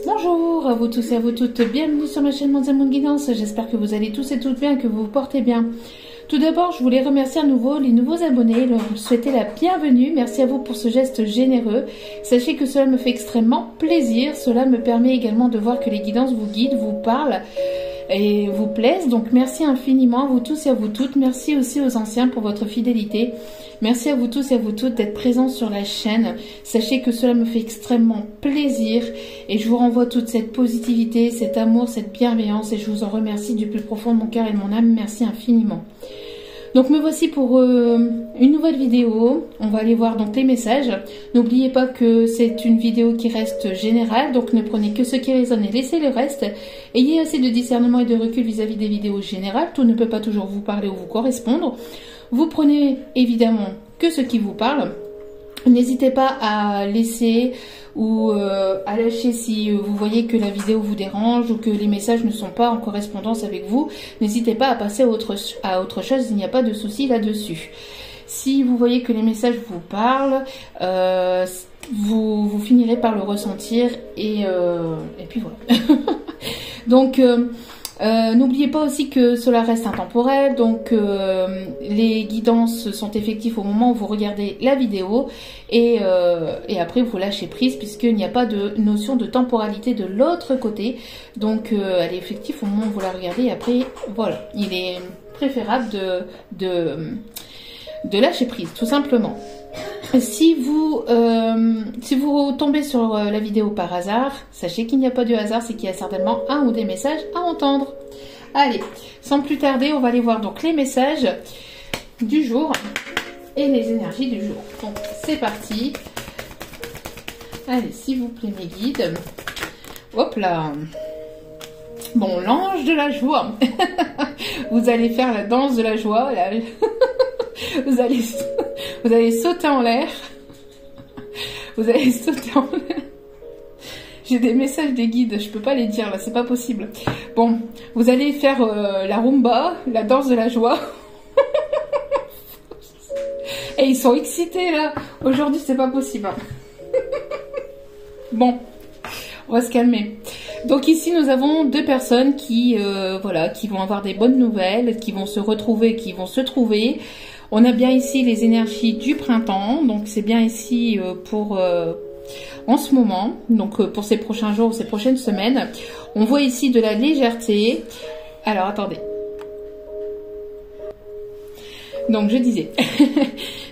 Bonjour à vous tous et à vous toutes, bienvenue sur ma chaîne Mondes Guidance, j'espère que vous allez tous et toutes bien, que vous vous portez bien. Tout d'abord, je voulais remercier à nouveau les nouveaux abonnés, leur souhaiter la bienvenue, merci à vous pour ce geste généreux. Sachez que cela me fait extrêmement plaisir, cela me permet également de voir que les guidances vous guident, vous parlent et vous plaisent. Donc merci infiniment à vous tous et à vous toutes, merci aussi aux anciens pour votre fidélité. Merci à vous tous et à vous toutes d'être présents sur la chaîne. Sachez que cela me fait extrêmement plaisir et je vous renvoie toute cette positivité, cet amour, cette bienveillance et je vous en remercie du plus profond de mon cœur et de mon âme. Merci infiniment. Donc me voici pour une nouvelle vidéo. On va aller voir donc les messages. N'oubliez pas que c'est une vidéo qui reste générale, donc ne prenez que ce qui résonne et laissez le reste. Ayez assez de discernement et de recul vis-à-vis des vidéos générales. Tout ne peut pas toujours vous parler ou vous correspondre. Vous prenez évidemment que ce qui vous parle. N'hésitez pas à laisser ou à lâcher si vous voyez que la vidéo vous dérange ou que les messages ne sont pas en correspondance avec vous. N'hésitez pas à passer à autre chose, il n'y a pas de souci là-dessus. Si vous voyez que les messages vous parlent, vous finirez par le ressentir et puis voilà. Donc n'oubliez pas aussi que cela reste intemporel, donc les guidances sont effectives au moment où vous regardez la vidéo et après vous lâchez prise puisqu'il n'y a pas de notion de temporalité de l'autre côté, donc elle est effective au moment où vous la regardez et après voilà, il est préférable de lâcher prise tout simplement. Si vous tombez sur la vidéo par hasard, sachez qu'il n'y a pas de hasard, c'est qu'il y a certainement un ou des messages à entendre. Allez, sans plus tarder, on va aller voir donc les messages du jour et les énergies du jour. Donc c'est parti. Allez, s'il vous plaît mes guides. Hop là. Bon, l'ange de la joie. Vous allez faire la danse de la joie. Là. Vous allez sauter en l'air. Vous allez sauter en l'air. J'ai des messages des guides, je peux pas les dire là, c'est pas possible. Bon, vous allez faire la rumba, la danse de la joie. Et ils sont excités là. Aujourd'hui, c'est pas possible. Bon, on va se calmer. Donc ici, nous avons deux personnes qui, voilà, qui vont avoir des bonnes nouvelles, qui vont se retrouver, qui vont se trouver. On a bien ici les énergies du printemps, donc c'est bien ici pour en ce moment, donc pour ces prochains jours, ces prochaines semaines. On voit ici de la légèreté. Alors attendez. Donc je disais.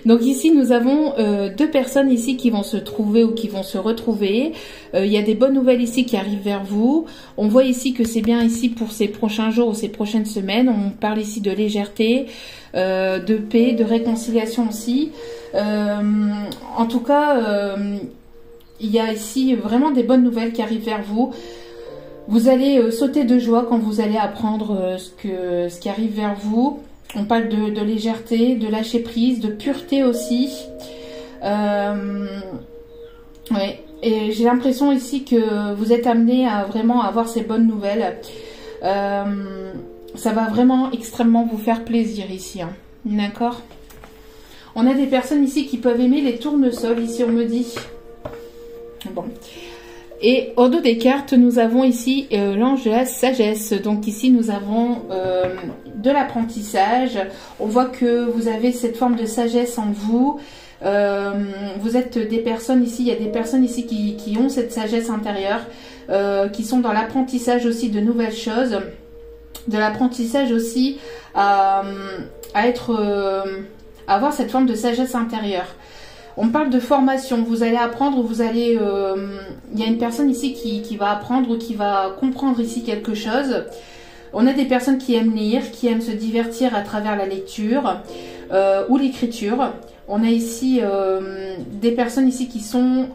Donc ici nous avons deux personnes ici qui vont se trouver ou qui vont se retrouver. Il y a des bonnes nouvelles ici qui arrivent vers vous. On voit ici que c'est bien ici pour ces prochains jours ou ces prochaines semaines. On parle ici de légèreté, de paix, de réconciliation aussi. En tout cas, il y a ici vraiment des bonnes nouvelles qui arrivent vers vous. Vous allez sauter de joie quand vous allez apprendre ce qui arrive vers vous. On parle de légèreté, de lâcher prise, de pureté aussi. Ouais. Et j'ai l'impression ici que vous êtes amené à vraiment avoir ces bonnes nouvelles. Ça va vraiment extrêmement vous faire plaisir ici. Hein. D'accord? On a des personnes ici qui peuvent aimer les tournesols, ici on me dit. Bon. Et au dos des cartes, nous avons ici l'ange de la sagesse. Donc ici, nous avons de l'apprentissage. On voit que vous avez cette forme de sagesse en vous. Vous êtes des personnes ici, il y a des personnes ici qui ont cette sagesse intérieure, qui sont dans l'apprentissage aussi de nouvelles choses. De l'apprentissage aussi à avoir cette forme de sagesse intérieure. On parle de formation, vous allez apprendre, vous allez... il y a une personne ici qui va apprendre ou qui va comprendre ici quelque chose. On a des personnes qui aiment lire, qui aiment se divertir à travers la lecture ou l'écriture. On a ici des personnes ici qui sont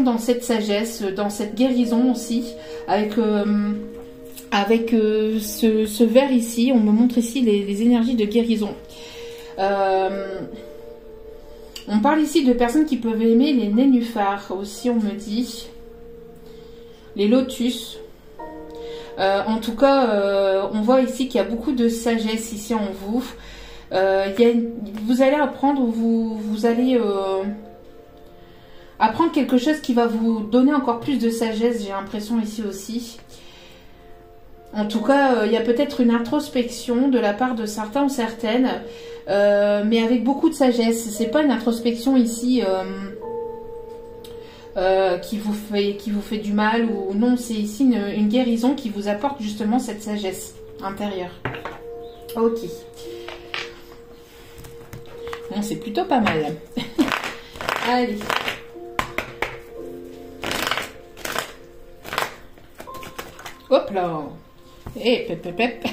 dans cette sagesse, dans cette guérison aussi, avec ce verre ici. On me montre ici les énergies de guérison. On parle ici de personnes qui peuvent aimer les nénuphars aussi, on me dit. Les lotus. En tout cas, on voit ici qu'il y a beaucoup de sagesse ici en vous. Vous allez apprendre, vous allez apprendre quelque chose qui va vous donner encore plus de sagesse, j'ai l'impression ici aussi. En tout cas, il y a peut-être une introspection de la part de certains ou certaines, mais avec beaucoup de sagesse. C'est pas une introspection ici qui vous fait du mal, ou non, c'est ici une guérison qui vous apporte justement cette sagesse intérieure. Ok. Bon, c'est plutôt pas mal. Allez. Hop là. Et pep pep pep.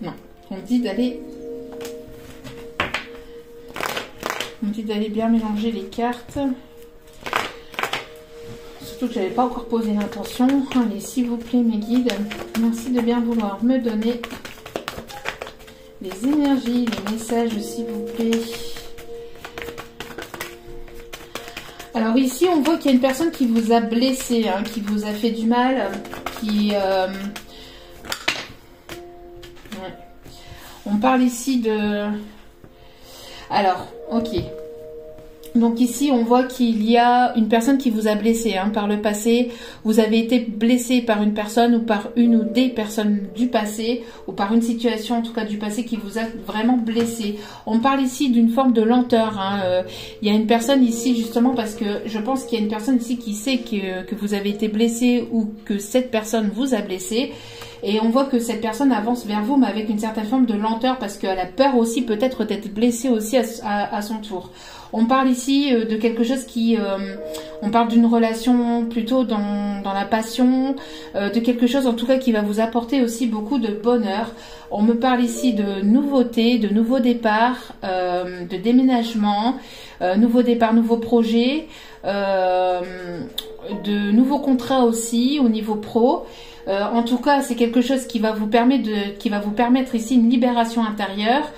Non, on dit d'aller bien mélanger les cartes. Surtout que j'avais pas encore posé l'intention. Allez, s'il vous plaît mes guides, merci de bien vouloir me donner les énergies, les messages s'il vous plaît. Alors ici on voit qu'il y a une personne qui vous a blessé, hein, qui vous a fait du mal, qui... Ouais. On parle ici de... Alors, ok. Donc ici, on voit qu'il y a une personne qui vous a blessé hein, par le passé. Vous avez été blessé par une personne ou par une ou des personnes du passé, ou par une situation en tout cas du passé qui vous a vraiment blessé. On parle ici d'une forme de lenteur. Hein. Il y a une personne ici justement parce que je pense qu'il y a une personne ici qui sait que vous avez été blessé ou que cette personne vous a blessé. Et on voit que cette personne avance vers vous, mais avec une certaine forme de lenteur, parce qu'elle a peur aussi peut-être d'être blessée aussi à son tour. On parle ici de quelque chose qui... on parle d'une relation plutôt dans la passion, de quelque chose en tout cas qui va vous apporter aussi beaucoup de bonheur. On me parle ici de nouveautés, de nouveaux départs, de déménagement, nouveaux départs, nouveaux projets, de nouveaux contrats aussi au niveau pro. En tout cas, c'est quelque chose qui va vous permettre ici une libération intérieure,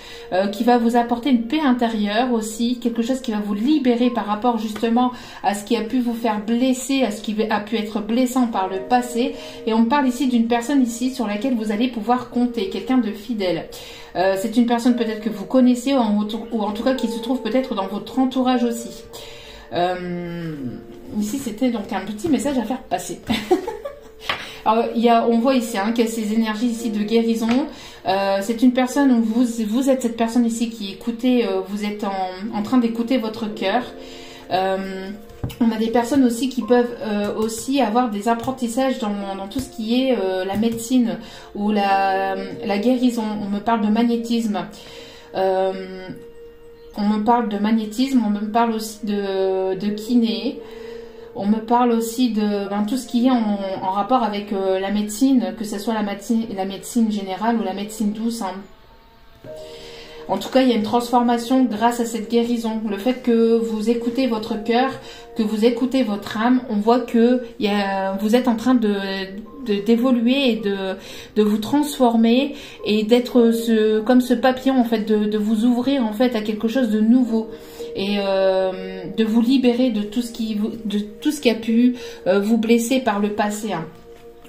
qui va vous apporter une paix intérieure aussi, quelque chose qui va vous libérer par rapport justement à ce qui a pu vous faire blesser, à ce qui a pu être blessant par le passé. Et on me parle ici d'une personne ici sur laquelle vous allez pouvoir compter, quelqu'un de fidèle. C'est une personne peut-être que vous connaissez ou en tout cas qui se trouve peut-être dans votre entourage aussi. Ici, c'était donc un petit message à faire passer. Alors, on voit ici hein, qu'il y a ces énergies ici de guérison. C'est une personne où vous êtes cette personne ici qui écoutez, vous êtes en train d'écouter votre cœur. On a des personnes aussi qui peuvent aussi avoir des apprentissages dans tout ce qui est la médecine ou la guérison. On me parle de magnétisme. On me parle de magnétisme, on me parle aussi de kiné. On me parle aussi de tout ce qui est en rapport avec la médecine, que ce soit la médecine générale ou la médecine douce. Hein. En tout cas, il y a une transformation grâce à cette guérison. Le fait que vous écoutez votre cœur, que vous écoutez votre âme, on voit que vous êtes en train d'évoluer et de vous transformer et d'être comme ce papillon en fait, de vous ouvrir en fait à quelque chose de nouveau. Et de vous libérer de tout ce qui a pu vous blesser par le passé. Hein.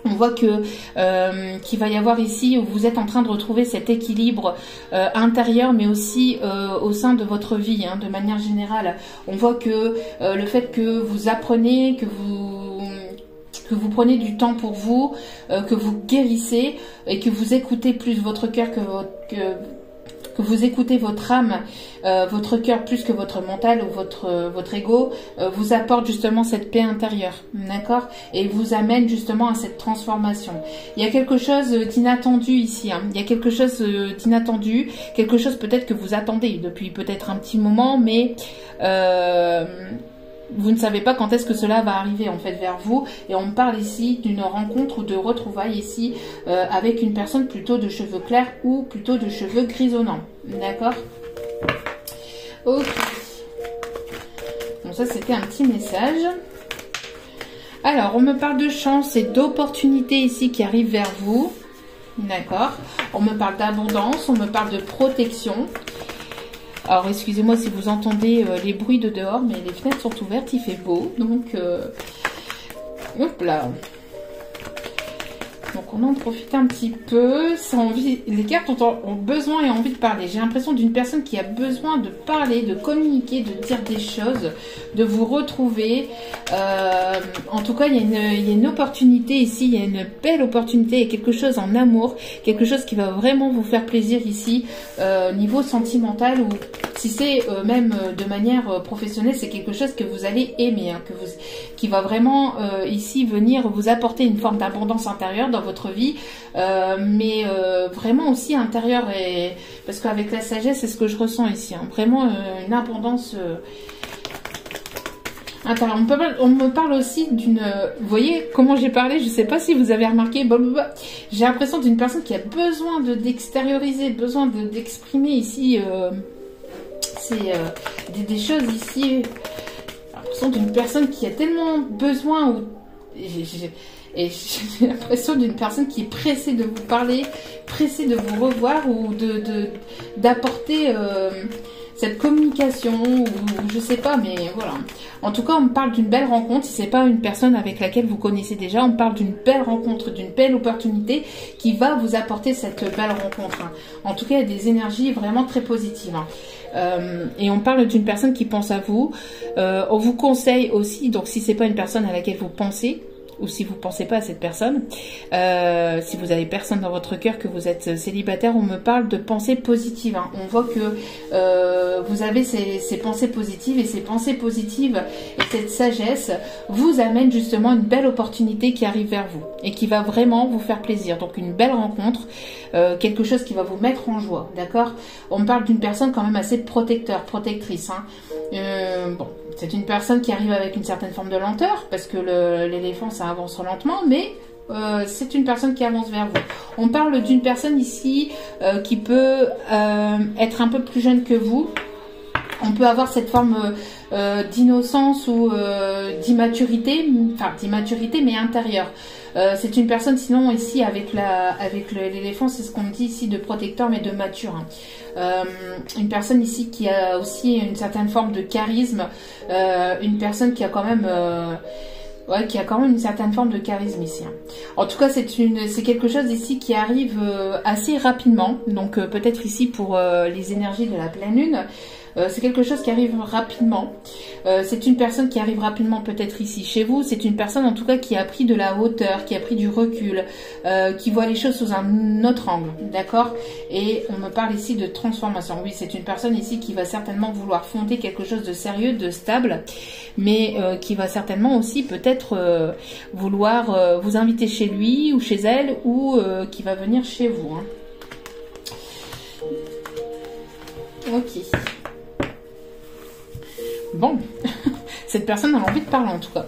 On voit qu'il va y avoir ici où vous êtes en train de retrouver cet équilibre intérieur, mais aussi au sein de votre vie, hein, de manière générale. On voit que le fait que vous apprenez, que vous prenez du temps pour vous, que vous guérissez et que vous écoutez plus votre cœur que vous écoutez votre âme, votre cœur plus que votre mental ou votre ego, vous apporte justement cette paix intérieure, d'accord? Et vous amène justement à cette transformation. Il y a quelque chose d'inattendu ici, hein. Il y a quelque chose d'inattendu, quelque chose peut-être que vous attendez depuis peut-être un petit moment, mais vous ne savez pas quand est-ce que cela va arriver en fait vers vous. Et on me parle ici d'une rencontre ou de retrouvailles ici avec une personne plutôt de cheveux clairs ou plutôt de cheveux grisonnants. D'accord? Ok. Bon, ça c'était un petit message. Alors, on me parle de chance et d'opportunités ici qui arrivent vers vous. D'accord? On me parle d'abondance, on me parle de protection. Alors, excusez-moi si vous entendez les bruits de dehors, mais les fenêtres sont ouvertes, il fait beau. Donc, hop là. Donc on en profite un petit peu. Les cartes ont besoin et envie de parler. J'ai l'impression d'une personne qui a besoin de parler, de communiquer, de dire des choses, de vous retrouver. En tout cas, il y a une opportunité ici, il y a une belle opportunité, il y a quelque chose en amour, quelque chose qui va vraiment vous faire plaisir ici, niveau sentimental, ou si c'est même de manière professionnelle, c'est quelque chose que vous allez aimer, hein, qui va vraiment ici venir vous apporter une forme d'abondance intérieure dans votre vie, mais vraiment aussi intérieure, et parce qu'avec la sagesse, c'est ce que je ressens ici, hein, vraiment une abondance. Attends, on me parle aussi d'une... Vous voyez comment j'ai parlé? Je ne sais pas si vous avez remarqué. J'ai l'impression d'une personne qui a besoin d'extérioriser, besoin d'exprimer ici des choses ici. J'ai l'impression d'une personne qui a tellement besoin... Et j'ai l'impression d'une personne qui est pressée de vous parler, pressée de vous revoir, ou d'apporter cette communication, ou je sais pas, mais voilà. En tout cas, on me parle d'une belle rencontre. Si c'est pas une personne avec laquelle vous connaissez déjà, on parle d'une belle rencontre, d'une belle opportunité qui va vous apporter cette belle rencontre, hein. En tout cas, il y a des énergies vraiment très positives, hein. Et on parle d'une personne qui pense à vous. On vous conseille aussi, donc si c'est pas une personne à laquelle vous pensez, ou si vous ne pensez pas à cette personne, si vous avez personne dans votre cœur, que vous êtes célibataire, on me parle de pensées positives, hein. On voit que vous avez ces pensées positives, et ces pensées positives et cette sagesse vous amène justement une belle opportunité qui arrive vers vous et qui va vraiment vous faire plaisir. Donc une belle rencontre, quelque chose qui va vous mettre en joie, d'accord? On me parle d'une personne quand même assez protectrice, hein. Bon, c'est une personne qui arrive avec une certaine forme de lenteur, parce que l'éléphant ça avance lentement, mais c'est une personne qui avance vers vous. On parle d'une personne ici qui peut être un peu plus jeune que vous. On peut avoir cette forme d'innocence ou d'immaturité, enfin d'immaturité mais intérieure. C'est une personne sinon ici avec l'éléphant, c'est ce qu'on me dit ici, de protecteur mais de mature, hein. Une personne ici qui a aussi une certaine forme de charisme, une personne qui a quand même qui a quand même une certaine forme de charisme ici, hein. En tout cas, c'est quelque chose ici qui arrive assez rapidement. Donc peut-être ici pour les énergies de la pleine lune, c'est quelque chose qui arrive rapidement. C'est une personne qui arrive rapidement peut-être ici chez vous. C'est une personne en tout cas qui a pris de la hauteur, qui a pris du recul, qui voit les choses sous un autre angle, d'accord? Et on me parle ici de transformation. Oui, c'est une personne ici qui va certainement vouloir fonder quelque chose de sérieux, de stable, mais qui va certainement aussi peut-être vouloir vous inviter chez lui ou chez elle, ou qui va venir chez vous, hein. Ok. Bon, cette personne a envie de parler en tout cas.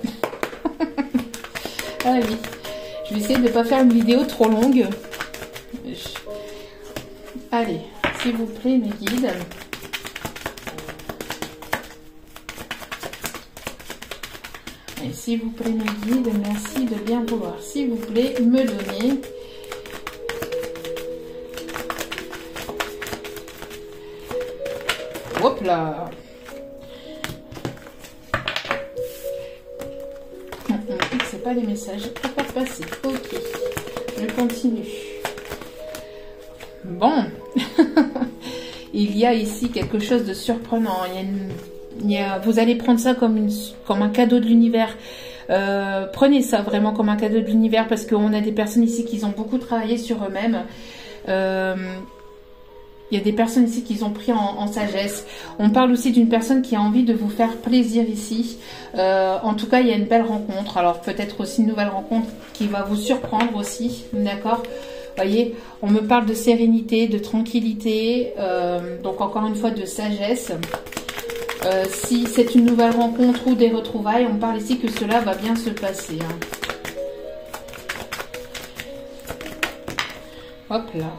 Allez, je vais essayer de ne pas faire une vidéo trop longue. Allez, s'il vous plaît, mes guides. Et s'il vous plaît, mes guides, merci de bien vouloir, s'il vous plaît, me donner. Hop là. C'est pas les messages, je peux pas passer. Ok, je continue. Bon, il y a ici quelque chose de surprenant. Vous allez prendre ça comme un cadeau de l'univers. Prenez ça vraiment comme un cadeau de l'univers, parce qu'on a des personnes ici qui ont beaucoup travaillé sur eux-mêmes. Il y a des personnes ici qui ont pris en sagesse. On parle aussi d'une personne qui a envie de vous faire plaisir ici. En tout cas, il y a une belle rencontre. Alors peut-être aussi une nouvelle rencontre qui va vous surprendre aussi. D'accord? Vous voyez, on me parle de sérénité, de tranquillité. Donc encore une fois de sagesse. Si c'est une nouvelle rencontre ou des retrouvailles, on parle ici que cela va bien se passer, hein. Hop là.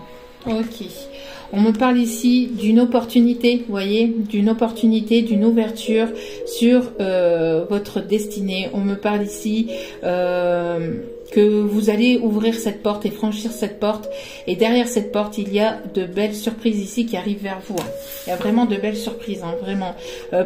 Ok. On me parle ici d'une opportunité, vous voyez, d'une opportunité, d'une ouverture sur votre destinée. On me parle ici que vous allez ouvrir cette porte et franchir cette porte. Et derrière cette porte, il y a de belles surprises ici qui arrivent vers vous, hein. Il y a vraiment de belles surprises, hein, vraiment.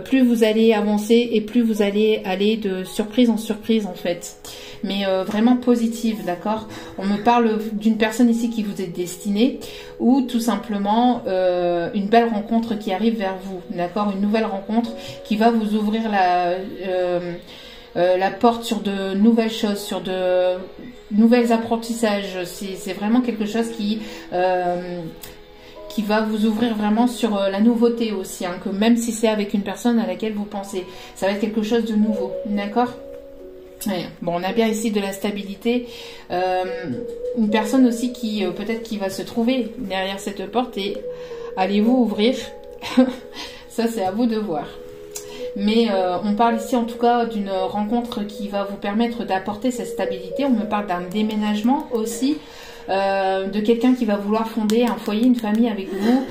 Plus vous allez avancer et plus vous allez aller de surprise en surprise, en fait. mais vraiment positive, d'accord? On me parle d'une personne ici qui vous est destinée, ou tout simplement une belle rencontre qui arrive vers vous, d'accord? Une nouvelle rencontre qui va vous ouvrir la porte sur de nouvelles choses, sur de nouvelles apprentissages. C'est vraiment quelque chose qui va vous ouvrir vraiment sur la nouveauté aussi, hein, que même si c'est avec une personne à laquelle vous pensez, ça va être quelque chose de nouveau, d'accord? Ouais. Bon, on a bien ici de la stabilité, une personne aussi qui peut-être qui va se trouver derrière cette porte, et allez-vous ouvrir? Ça, c'est à vous de voir. Mais on parle ici en tout cas d'une rencontre qui va vous permettre d'apporter cette stabilité. On me parle d'un déménagement aussi, de quelqu'un qui va vouloir fonder un foyer, une famille avec vous,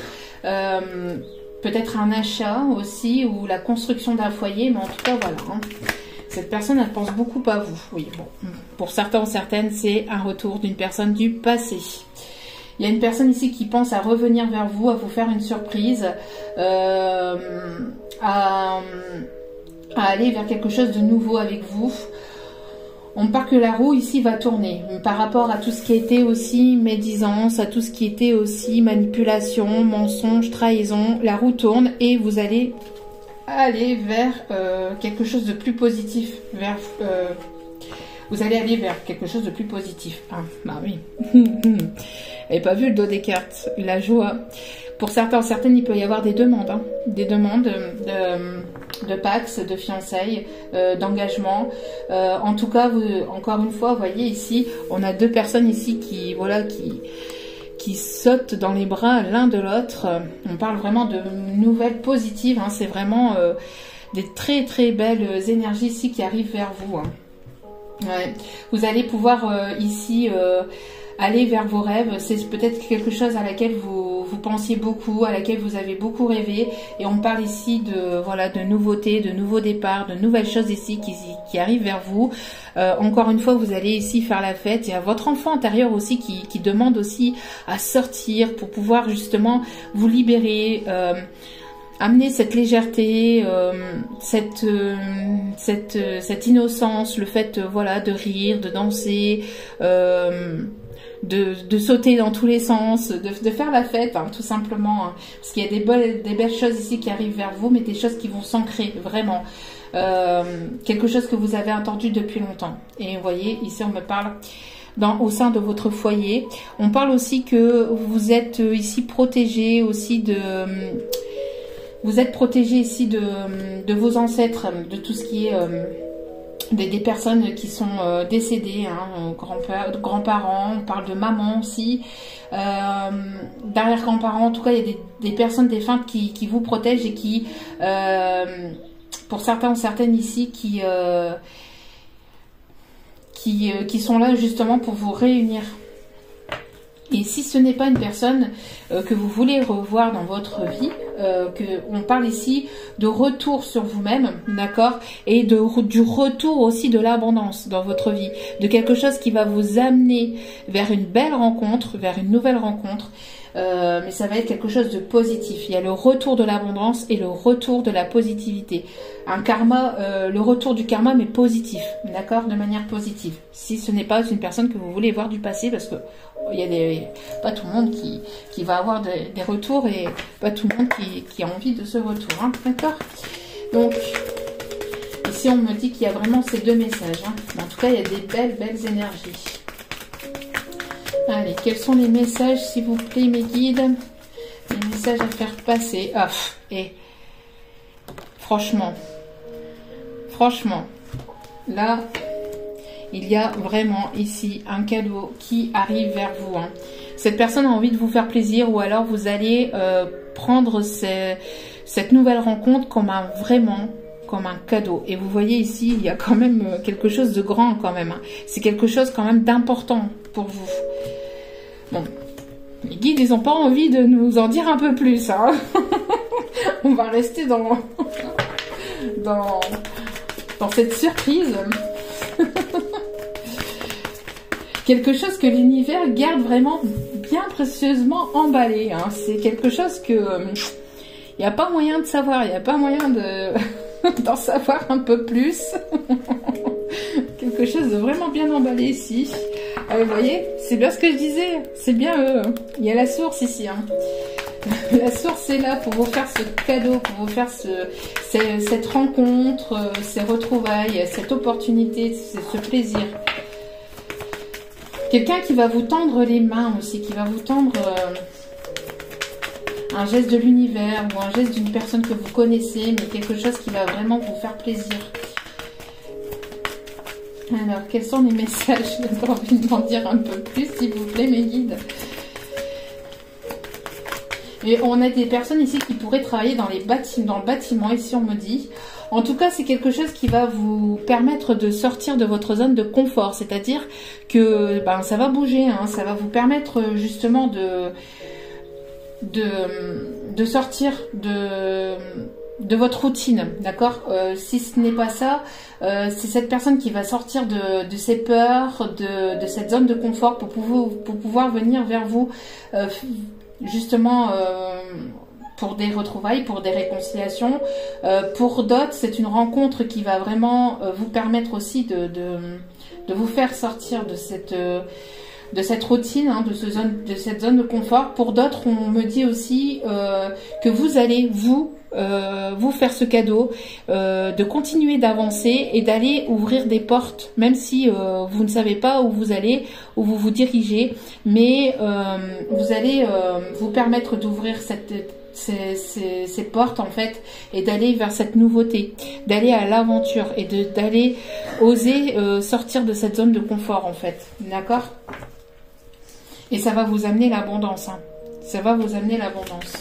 peut-être un achat aussi, ou la construction d'un foyer, mais en tout cas voilà, hein. Cette personne, elle pense beaucoup à vous. Oui, bon, pour certains ou certaines, c'est un retour d'une personne du passé. Il y a une personne ici qui pense à revenir vers vous, à vous faire une surprise, à aller vers quelque chose de nouveau avec vous. On parle que la roue ici va tourner par rapport à tout ce qui était aussi médisance, à tout ce qui était aussi manipulation, mensonge, trahison. La roue tourne et vous allez aller vers quelque chose de plus positif. Vous allez aller vers quelque chose de plus positif. Ah, bah oui. J'avais pas vu le dos des cartes. La joie. Pour certains, certaines, il peut y avoir des demandes. Hein. Des demandes de pax, de fiançailles, d'engagement. En tout cas, encore une fois, vous voyez ici, on a deux personnes ici qui, voilà, qui sautent dans les bras l'un de l'autre. On parle vraiment de nouvelles positives. Hein. C'est vraiment des très très belles énergies ici qui arrivent vers vous. Hein. Ouais. Vous allez pouvoir ici aller vers vos rêves. C'est peut-être quelque chose à laquelle vous pensiez beaucoup, à laquelle vous avez beaucoup rêvé. Et on parle ici de voilà, de nouveautés, de nouveaux départs, de nouvelles choses ici qui arrivent vers vous. Encore une fois, vous allez ici faire la fête. Il y a votre enfant intérieur aussi qui demande aussi à sortir pour pouvoir justement vous libérer. Amener cette légèreté, cette innocence, le fait voilà, de rire, de danser, de sauter dans tous les sens, de faire la fête, hein, tout simplement. Hein, parce qu'il y a des belles choses ici qui arrivent vers vous, mais des choses qui vont s'ancrer vraiment. Quelque chose que vous avez attendu depuis longtemps. Et vous voyez, ici on me parle au sein de votre foyer. On parle aussi que vous êtes ici protégé aussi de... Vous êtes protégé ici de vos ancêtres, de tout ce qui est des personnes qui sont décédées, hein, grands-parents, on parle de maman aussi, d'arrière-grands-parents. En tout cas, il y a des personnes défuntes qui vous protègent et qui, pour certains ou certaines ici, qui sont là justement pour vous réunir. Et si ce n'est pas une personne que vous voulez revoir dans votre vie, on parle ici de retour sur vous-même, d'accord, et du retour aussi de l'abondance dans votre vie, de quelque chose qui va vous amener vers une belle rencontre, vers une nouvelle rencontre, mais ça va être quelque chose de positif. Il y a le retour de l'abondance et le retour de la positivité. Un karma, le retour du karma, mais positif, d'accord, de manière positive. Si ce n'est pas une personne que vous voulez voir du passé, parce que il y a pas tout le monde qui va avoir des retours et pas tout le monde qui a envie de ce retour, hein, d'accord. Donc ici on me dit qu'il y a vraiment ces deux messages, hein. En tout cas il y a des belles énergies. Allez, quels sont les messages s'il vous plaît mes guides, les messages à faire passer? Ah, et franchement là il y a vraiment ici un cadeau qui arrive vers vous, hein. Cette personne a envie de vous faire plaisir, ou alors vous allez prendre cette nouvelle rencontre vraiment comme un cadeau. Et vous voyez ici, il y a quand même quelque chose de grand quand même, hein. C'est quelque chose quand même d'important pour vous. Bon, les guides, ils n'ont pas envie de nous en dire un peu plus, hein. On va rester dans cette surprise. Quelque chose que l'univers garde vraiment bien précieusement emballé, hein. C'est quelque chose que il n'y a pas moyen de savoir, il n'y a pas moyen d'en savoir un peu plus. Quelque quelque chose de vraiment bien emballé ici. Vous voyez, c'est bien ce que je disais, c'est bien eux. Il y a la source ici. Hein. La source est là pour vous faire ce cadeau, pour vous faire cette rencontre, ces retrouvailles, cette opportunité, ce plaisir. Quelqu'un qui va vous tendre les mains aussi, qui va vous tendre un geste de l'univers ou un geste d'une personne que vous connaissez, mais quelque chose qui va vraiment vous faire plaisir. Alors, quels sont les messages? J'ai envie de m'en dire un peu plus, s'il vous plaît, mes guides. Et on a des personnes ici qui pourraient travailler dans le bâtiment, ici on me dit. En tout cas, c'est quelque chose qui va vous permettre de sortir de votre zone de confort. C'est-à-dire que ça va bouger, hein, ça va vous permettre justement de sortir de votre routine, d'accord. Si ce n'est pas ça, c'est cette personne qui va sortir de ses peurs, de cette zone de confort pour pouvoir venir vers vous justement pour des retrouvailles, pour des réconciliations. Pour d'autres, c'est une rencontre qui va vraiment vous permettre aussi de vous faire sortir de cette routine, hein, de cette zone de confort. Pour d'autres, on me dit aussi que vous allez vous faire ce cadeau, de continuer d'avancer et d'aller ouvrir des portes, même si vous ne savez pas où vous allez, où vous vous dirigez, mais vous allez vous permettre d'ouvrir ces portes en fait, et d'aller vers cette nouveauté, d'aller à l'aventure et d'aller oser sortir de cette zone de confort en fait, d'accord. Et ça va vous amener l'abondance, hein. Ça va vous amener l'abondance.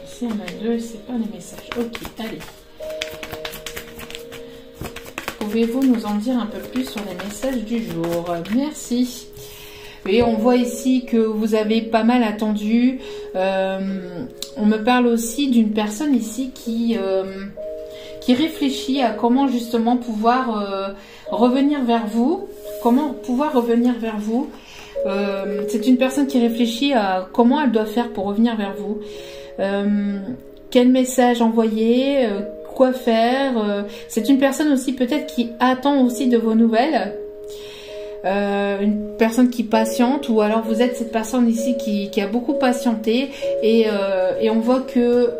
Ici on a deux, c'est pas les messages. Ok, allez. Pouvez-vous nous en dire un peu plus sur les messages du jour? Merci. Et on voit ici que vous avez pas mal attendu. On me parle aussi d'une personne ici qui réfléchit à comment justement pouvoir revenir vers vous. Comment pouvoir revenir vers vous. C'est une personne qui réfléchit à comment elle doit faire pour revenir vers vous. Quel message envoyer, quoi faire. C'est une personne aussi peut-être qui attend aussi de vos nouvelles. Une personne qui patiente, ou alors vous êtes cette personne ici qui a beaucoup patienté et on voit que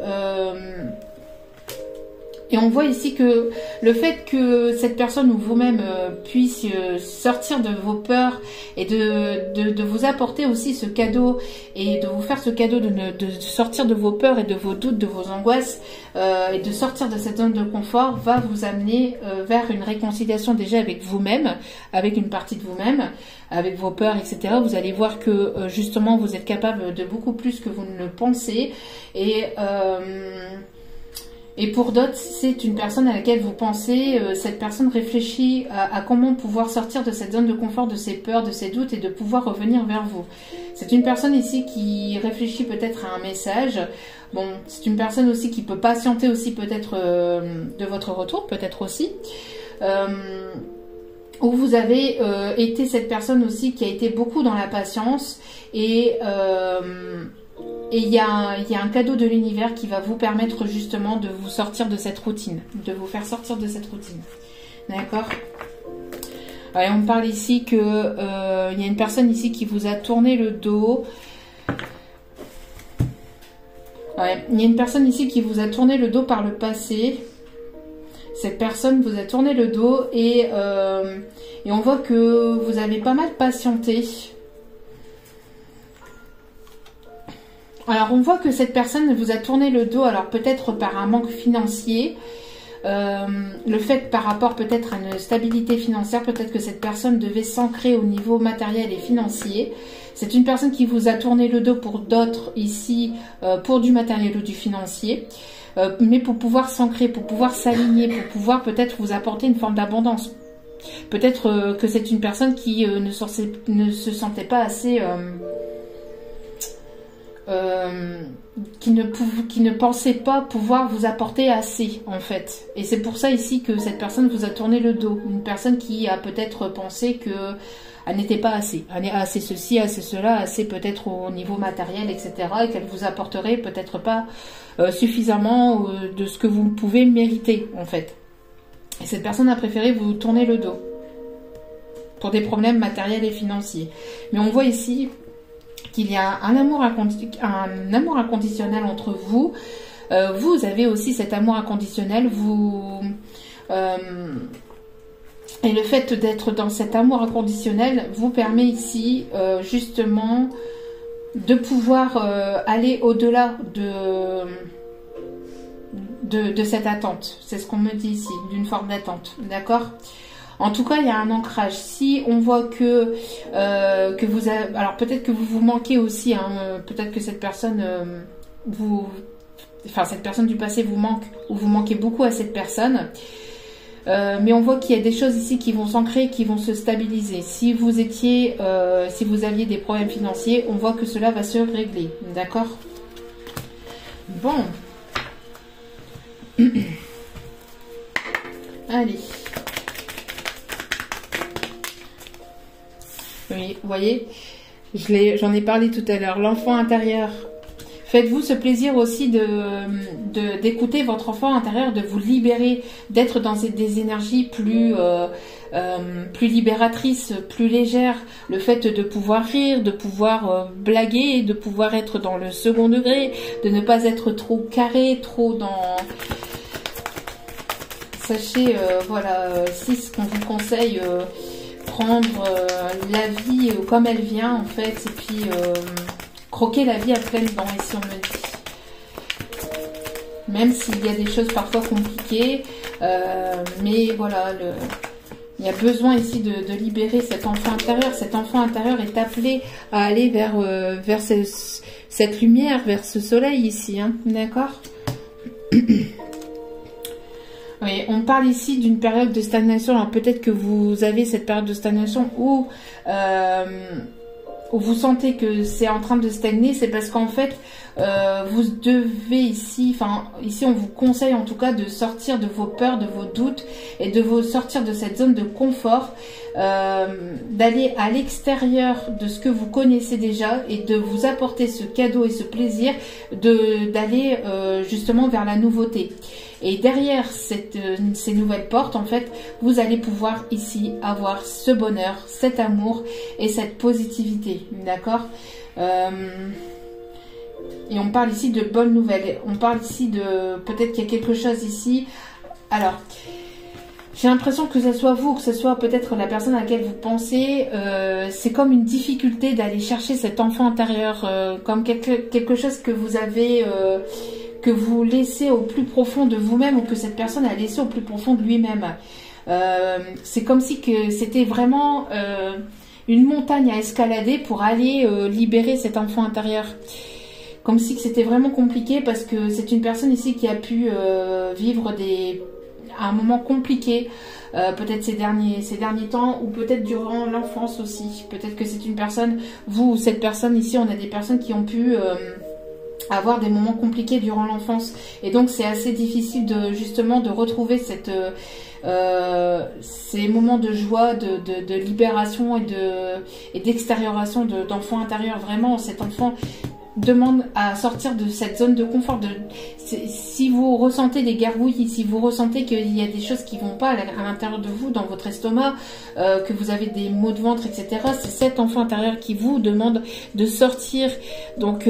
et on voit ici que le fait que cette personne ou vous-même puisse sortir de vos peurs et de vous apporter aussi ce cadeau et de vous faire ce cadeau de sortir de vos peurs et de vos doutes, de vos angoisses et de sortir de cette zone de confort va vous amener vers une réconciliation déjà avec vous-même, avec une partie de vous-même, avec vos peurs, etc. Vous allez voir que justement vous êtes capable de beaucoup plus que vous ne le pensez et pour d'autres, c'est une personne à laquelle vous pensez, cette personne réfléchit à comment pouvoir sortir de cette zone de confort, de ses peurs, de ses doutes et de pouvoir revenir vers vous. C'est une personne ici qui réfléchit peut-être à un message. Bon, c'est une personne aussi qui peut patienter aussi peut-être de votre retour, peut-être aussi. Où vous avez été cette personne aussi qui a été beaucoup dans la patience et il y a un cadeau de l'univers qui va vous permettre justement de vous sortir de cette routine, de vous faire sortir de cette routine. D'accord ? On me parle ici que il y a une personne ici qui vous a tourné le dos. Il y a une personne ici qui vous a tourné le dos par le passé. Cette personne vous a tourné le dos et on voit que vous avez pas mal patienté. Alors, on voit que cette personne vous a tourné le dos, alors peut-être par un manque financier, le fait par rapport peut-être à une stabilité financière, peut-être que cette personne devait s'ancrer au niveau matériel et financier. C'est une personne qui vous a tourné le dos pour d'autres ici, pour du matériel ou du financier, mais pour pouvoir s'ancrer, pour pouvoir s'aligner, pour pouvoir peut-être vous apporter une forme d'abondance. Peut-être que c'est une personne qui ne se sentait pas assez... qui ne pensait pas pouvoir vous apporter assez en fait, et c'est pour ça ici que cette personne vous a tourné le dos, une personne qui a peut-être pensé que elle n'était pas assez. Elle est assez ceci, assez cela, assez peut-être au niveau matériel, etc. Et qu'elle vous apporterait peut-être pas suffisamment de ce que vous pouvez mériter, en fait. Et cette personne a préféré vous tourner le dos pour des problèmes matériels et financiers. Mais on voit ici qu'il y a un amour inconditionnel entre vous. Vous avez aussi cet amour inconditionnel. Et le fait d'être dans cet amour inconditionnel vous permet ici justement de pouvoir aller au-delà de cette attente. C'est ce qu'on me dit ici, d'une forme d'attente. D'accord ? En tout cas, il y a un ancrage. Si on voit que vous avez... Alors peut-être que vous manquez aussi, hein, peut-être que cette personne cette personne du passé vous manque, ou vous manquez beaucoup à cette personne. Mais on voit qu'il y a des choses ici qui vont s'ancrer, qui vont se stabiliser. Si vous aviez des problèmes financiers, on voit que cela va se régler. D'accord ? Bon. Allez. Oui, vous voyez, j'en ai parlé tout à l'heure. L'enfant intérieur. Faites-vous ce plaisir aussi d'écouter votre enfant intérieur, de vous libérer, d'être dans des énergies plus libératrices, plus légères. Le fait de pouvoir rire, de pouvoir blaguer, de pouvoir être dans le second degré, de ne pas être trop carré, trop dans... Sachez, voilà, 6 qu'on vous conseille... prendre la vie comme elle vient en fait, et puis croquer la vie à pleines dents, ici on me dit. Même s'il y a des choses parfois compliquées, mais voilà, il y a besoin ici de libérer cet enfant intérieur. Cet enfant intérieur est appelé à aller vers cette lumière, vers ce soleil ici, hein, d'accord ? Oui, on parle ici d'une période de stagnation. Alors peut-être que vous avez cette période de stagnation où vous sentez que c'est en train de stagner. C'est parce qu'en fait, vous devez ici on vous conseille en tout cas de sortir de vos peurs, de vos doutes et de sortir de cette zone de confort, d'aller à l'extérieur de ce que vous connaissez déjà et de vous apporter ce cadeau et ce plaisir d'aller justement vers la nouveauté. Et derrière ces nouvelles portes, en fait, vous allez pouvoir ici avoir ce bonheur, cet amour et cette positivité. D'accord ? Et on parle ici de bonnes nouvelles. On parle ici de... Peut-être qu'il y a quelque chose ici. Alors, j'ai l'impression que ce soit vous, que ce soit peut-être la personne à laquelle vous pensez. C'est comme une difficulté d'aller chercher cet enfant intérieur. Comme quelque chose que vous avez... que vous laissez au plus profond de vous-même, ou que cette personne a laissé au plus profond de lui-même. C'est comme si que c'était vraiment une montagne à escalader pour aller libérer cet enfant intérieur. Comme si c'était vraiment compliqué, parce que c'est une personne ici qui a pu vivre un moment compliqué, peut-être ces derniers temps, ou peut-être durant l'enfance aussi. Peut-être que c'est une personne, vous ou cette personne ici, on a des personnes qui ont pu... avoir des moments compliqués durant l'enfance, et donc c'est assez difficile justement de retrouver ces moments de joie, de libération et d'extérioration d'enfant intérieur. Vraiment, cet enfant demande à sortir de cette zone de confort. Si vous ressentez des gargouilles, si vous ressentez qu'il y a des choses qui vont pas à l'intérieur de vous, dans votre estomac, que vous avez des maux de ventre, etc., c'est cet enfant intérieur qui vous demande de sortir. Donc,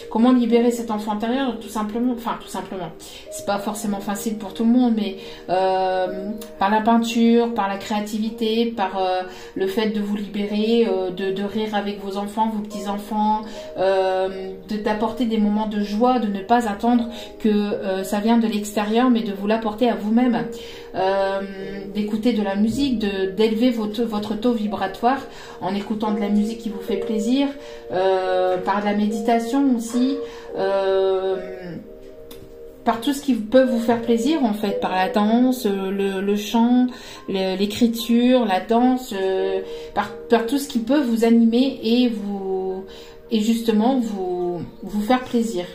comment libérer cet enfant intérieur? Tout simplement, c'est pas forcément facile pour tout le monde, mais par la peinture, par la créativité, par le fait de vous libérer, de rire avec vos enfants, vos petits-enfants, d'apporter des moments de joie, de ne pas attendre que ça vient de l'extérieur, mais de vous l'apporter à vous-même, d'écouter de la musique, d'élever votre taux vibratoire en écoutant de la musique qui vous fait plaisir, par de la méditation aussi, par tout ce qui peut vous faire plaisir en fait, par la danse, le chant, l'écriture, la danse, par tout ce qui peut vous animer et justement vous faire plaisir.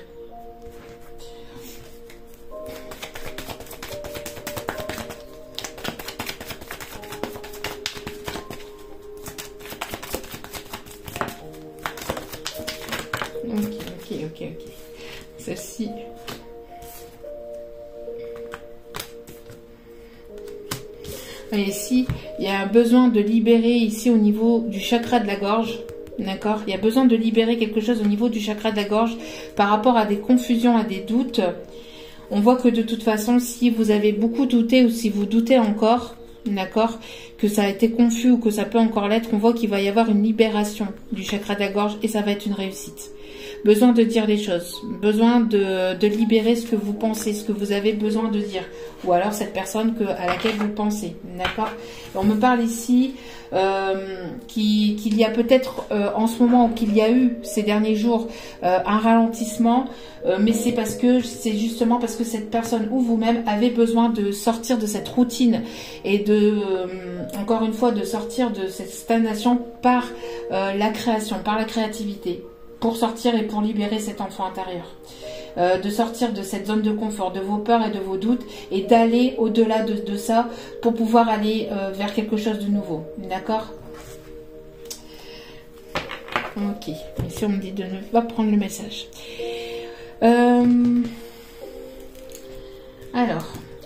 Celle-ci. Et ici, il y a un besoin de libérer ici au niveau du chakra de la gorge. D'accord? Il y a besoin de libérer quelque chose au niveau du chakra de la gorge par rapport à des confusions, à des doutes. On voit que de toute façon, si vous avez beaucoup douté ou si vous doutez encore, d'accord, que ça a été confus ou que ça peut encore l'être, on voit qu'il va y avoir une libération du chakra de la gorge et ça va être une réussite. Besoin de dire les choses, besoin de libérer ce que vous pensez, ce que vous avez besoin de dire, ou alors cette personne à laquelle vous pensez, d'accord? On me parle ici qu'il y a peut-être en ce moment, ou qu'il y a eu ces derniers jours un ralentissement, mais c'est justement parce que cette personne ou vous-même avez besoin de sortir de cette routine et encore une fois, de sortir de cette stagnation par la création, par la créativité. Pour sortir et pour libérer cet enfant intérieur. De sortir de cette zone de confort, de vos peurs et de vos doutes, et d'aller au-delà de ça pour pouvoir aller vers quelque chose de nouveau. D'accord? Ok. Ici, on me dit de ne pas prendre le message. Alors,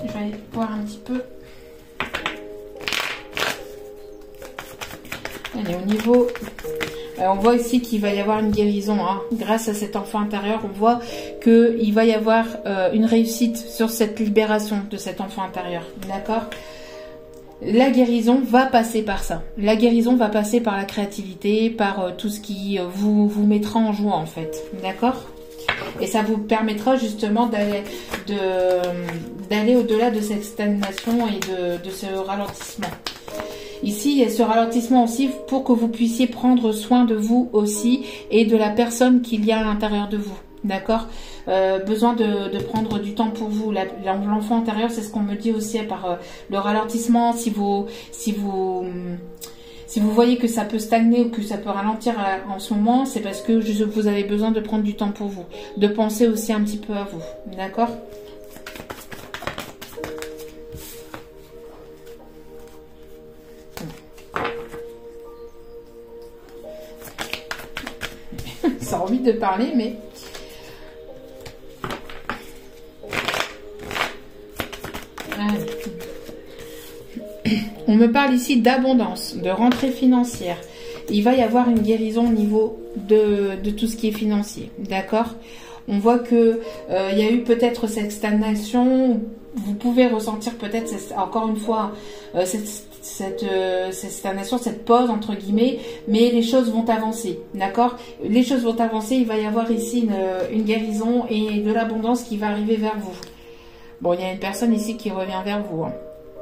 je vais voir un petit peu. Allez, au niveau... on voit ici qu'il va y avoir une guérison, hein. Grâce à cet enfant intérieur, on voit qu'il va y avoir une réussite sur cette libération de cet enfant intérieur, d'accord? La guérison va passer par ça. La guérison va passer par la créativité, par tout ce qui vous mettra en joie, en fait, d'accord? Et ça vous permettra justement d'aller au-delà de cette stagnation et de ce ralentissement. Ici, il y a ce ralentissement aussi pour que vous puissiez prendre soin de vous aussi et de la personne qu'il y a à l'intérieur de vous. D'accord? Besoin de prendre du temps pour vous. L'enfant intérieur, c'est ce qu'on me dit aussi par le ralentissement. Si vous voyez que ça peut stagner ou que ça peut ralentir en ce moment, c'est parce que vous avez besoin de prendre du temps pour vous. De penser aussi un petit peu à vous. D'accord? Ça a envie de parler, mais... On me parle ici d'abondance, de rentrée financière. Il va y avoir une guérison au niveau de tout ce qui est financier. D'accord? On voit que il y a eu peut-être cette stagnation. Vous pouvez ressentir peut-être, encore une fois, cette stagnation, cette pause entre guillemets, mais les choses vont avancer, d'accord? Les choses vont avancer, il va y avoir ici une guérison et de l'abondance qui va arriver vers vous. Bon, il y a une personne ici qui revient vers vous, hein.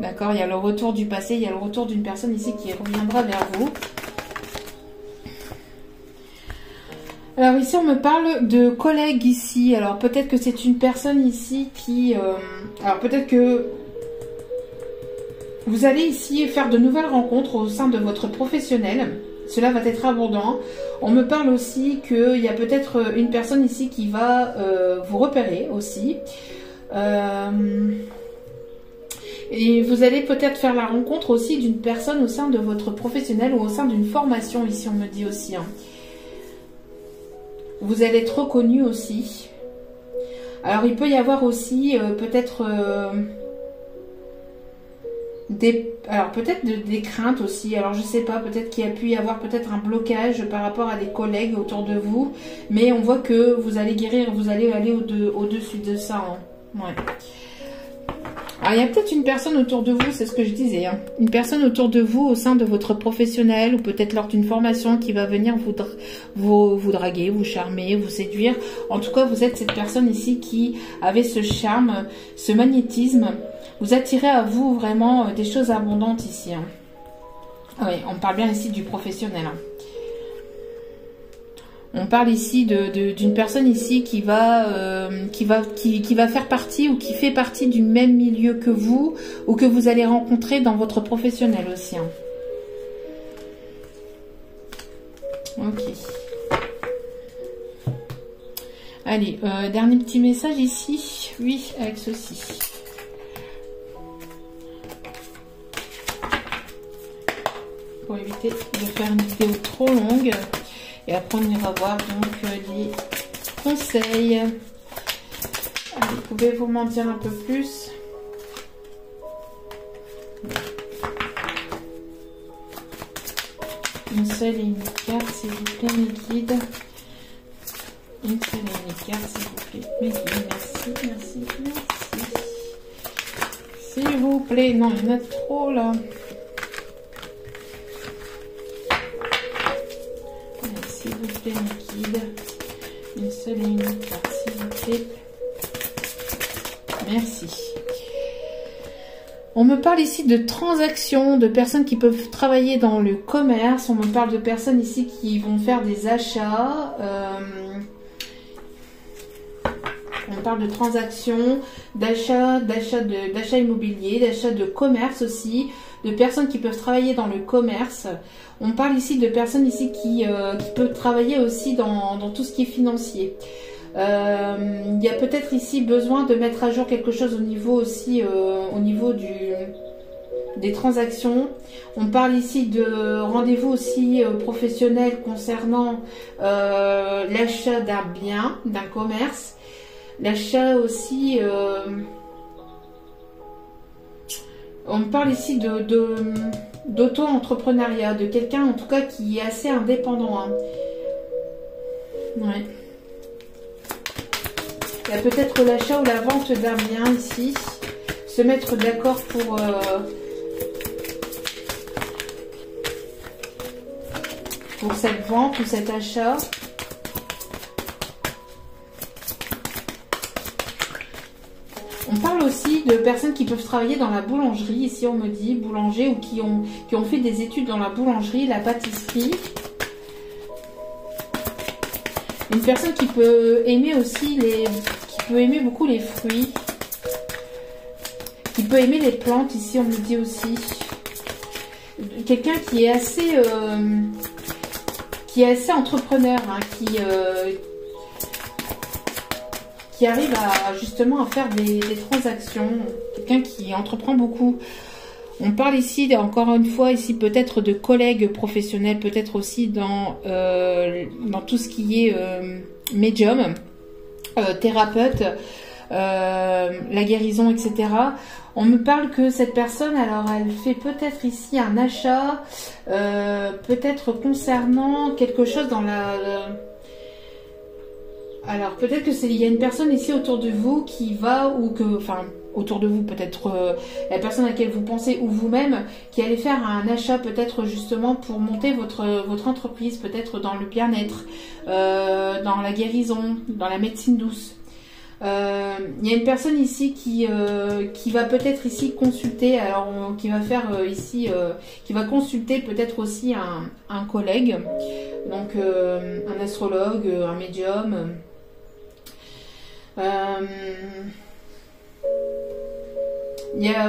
D'accord? Il y a le retour du passé, il y a le retour d'une personne ici qui reviendra vers vous. Alors ici, on me parle de collègues ici. Alors peut-être que c'est une personne ici qui... alors peut-être que vous allez ici faire de nouvelles rencontres au sein de votre professionnel. Cela va être abondant. On me parle aussi qu'il y a peut-être une personne ici qui va vous repérer aussi. Et vous allez peut-être faire la rencontre aussi d'une personne au sein de votre professionnel ou au sein d'une formation ici, on me dit aussi, hein. Vous allez être reconnu aussi. Alors il peut y avoir aussi peut-être des craintes aussi. Alors je sais pas, peut-être qu'il y a pu y avoir peut-être un blocage par rapport à des collègues autour de vous. Mais on voit que vous allez guérir, vous allez aller au-dessus de ça, hein. Ouais. Alors, il y a peut-être une personne autour de vous, c'est ce que je disais, hein. Une personne autour de vous au sein de votre professionnel ou peut-être lors d'une formation qui va venir vous draguer, vous charmer, vous séduire. En tout cas, vous êtes cette personne ici qui avait ce charme, ce magnétisme. Vous attirez à vous vraiment des choses abondantes ici, hein. Oui, on parle bien ici du professionnel, hein. On parle ici d'une personne ici qui va faire partie ou qui fait partie du même milieu que vous ou que vous allez rencontrer dans votre professionnel aussi, hein. Ok. Allez, dernier petit message ici. Oui, avec ceci. Pour éviter de faire une vidéo trop longue. Et après, on ira voir donc les conseils Allez, pouvez-vous m'en dire un peu plus? Une seule et unique carte, s'il vous plaît, mes guides. Une seule et unique carte, s'il vous plaît, mes guides. Merci, merci, merci. S'il vous plaît. Non, il y en a trop, là. Allez, s'il vous plaît, mes guides. Une seule et unique carte, s'il vous plaît. Merci. On me parle ici de transactions, de personnes qui peuvent travailler dans le commerce. On me parle de personnes ici qui vont faire des achats. On parle de transactions, d'achat immobilier, d'achat de commerce aussi, de personnes qui peuvent travailler dans le commerce. On parle ici de personnes ici qui peuvent travailler aussi dans tout ce qui est financier. Il y a peut-être ici besoin de mettre à jour quelque chose au niveau aussi, au niveau des transactions. On parle ici de rendez-vous aussi professionnel concernant l'achat d'un bien, d'un commerce. L'achat aussi, on parle ici d'auto-entrepreneuriat, de quelqu'un en tout cas qui est assez indépendant. Hein. Ouais. Il y a peut-être l'achat ou la vente d'un bien ici. Se mettre d'accord pour cette vente ou cet achat. On parle aussi de personnes qui peuvent travailler dans la boulangerie. Ici, on me dit boulanger ou qui ont fait des études dans la boulangerie, la pâtisserie. Une personne qui peut aimer aussi qui peut aimer beaucoup les fruits. Qui peut aimer les plantes, ici, on me dit aussi. Quelqu'un qui est assez entrepreneur, hein, qui arrive justement à faire des transactions, quelqu'un qui entreprend beaucoup. On parle ici, encore une fois, ici peut-être de collègues professionnels, peut-être aussi dans tout ce qui est médium, thérapeute, la guérison, etc. On me parle que cette personne, alors elle fait peut-être ici un achat, peut-être concernant quelque chose dans alors, peut-être que il y a une personne ici autour de vous qui va, autour de vous, peut-être la personne à laquelle vous pensez ou vous-même, qui allait faire un achat peut-être justement pour monter votre entreprise, peut-être dans le bien-être, dans la guérison, dans la médecine douce. Il y a une personne ici qui va peut-être ici consulter, alors qui va faire ici, qui va consulter peut-être aussi un collègue, donc un astrologue, un médium.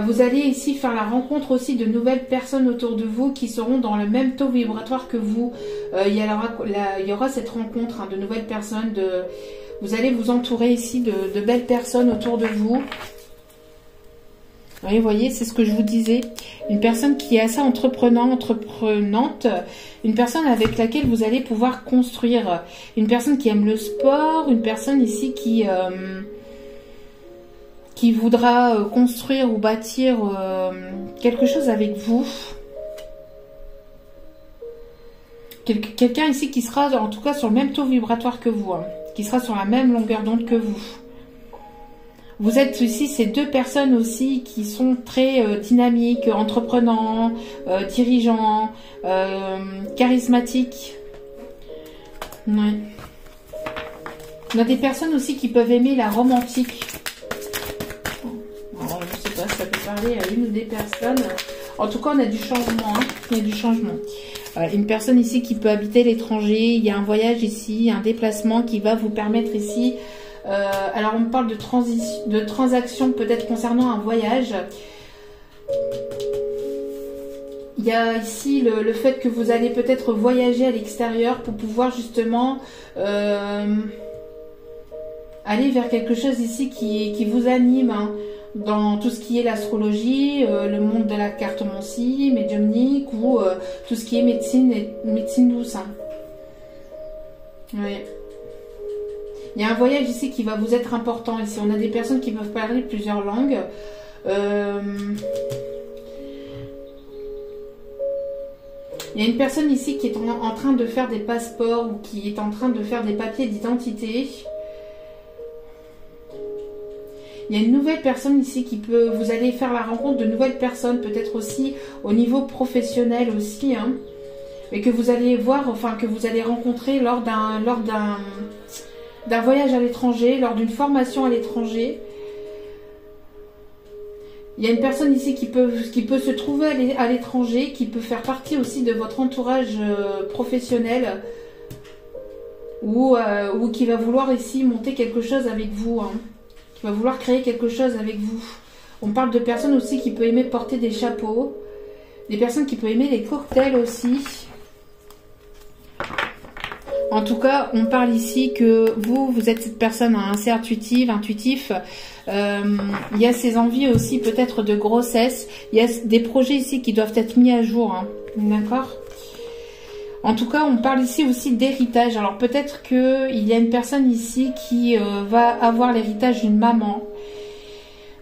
Vous allez ici faire la rencontre aussi de nouvelles personnes autour de vous qui seront dans le même taux vibratoire que vous. Il y aura cette rencontre, hein, de nouvelles personnes. Vous allez vous entourer ici de belles personnes autour de vous. Oui, vous voyez, c'est ce que je vous disais. Une personne qui est assez entreprenante, une personne avec laquelle vous allez pouvoir construire. Une personne qui aime le sport, une personne ici qui voudra construire ou bâtir quelque chose avec vous. Quelqu'un ici qui sera en tout cas sur le même taux vibratoire que vous, hein, qui sera sur la même longueur d'onde que vous. Vous êtes ici ces deux personnes aussi qui sont très dynamiques, entreprenants, dirigeants, charismatiques. Ouais. On a des personnes aussi qui peuvent aimer la romantique. Alors, je ne sais pas si ça peut parler à une ou des personnes. En tout cas, on a du changement. Hein. Il y a du changement. Une personne ici qui peut habiter l'étranger. Il y a un voyage ici, un déplacement qui va vous permettre ici... alors on me parle de transaction peut-être concernant un voyage. Il y a ici le fait que vous allez peut-être voyager à l'extérieur pour pouvoir justement aller vers quelque chose ici qui vous anime, hein, dans tout ce qui est l'astrologie, le monde de la cartomancie, médiumnique ou tout ce qui est médecine douce. Hein. Oui. Il y a un voyage ici qui va vous être important. Ici, on a des personnes qui peuvent parler plusieurs langues. Il y a une personne ici qui est en train de faire des passeports ou qui est en train de faire des papiers d'identité. Il y a une nouvelle personne ici qui peut... Vous allez faire la rencontre de nouvelles personnes, peut-être aussi au niveau professionnel aussi, hein, et que vous allez voir, enfin que vous allez rencontrer lors d'un voyage à l'étranger, lors d'une formation à l'étranger. Il y a une personne ici qui peut se trouver à l'étranger, qui peut faire partie aussi de votre entourage professionnel, ou qui va vouloir ici monter quelque chose avec vous, hein, qui va vouloir créer quelque chose avec vous. On parle de personnes aussi qui peuvent aimer porter des chapeaux, des personnes qui peuvent aimer les cocktails aussi. En tout cas, on parle ici que vous êtes cette personne assez intuitif. Il y a ces envies aussi peut-être de grossesse. Il y a des projets ici qui doivent être mis à jour. Hein. D'accord ? En tout cas, on parle ici aussi d'héritage. Alors peut-être qu'il y a une personne ici qui va avoir l'héritage d'une maman.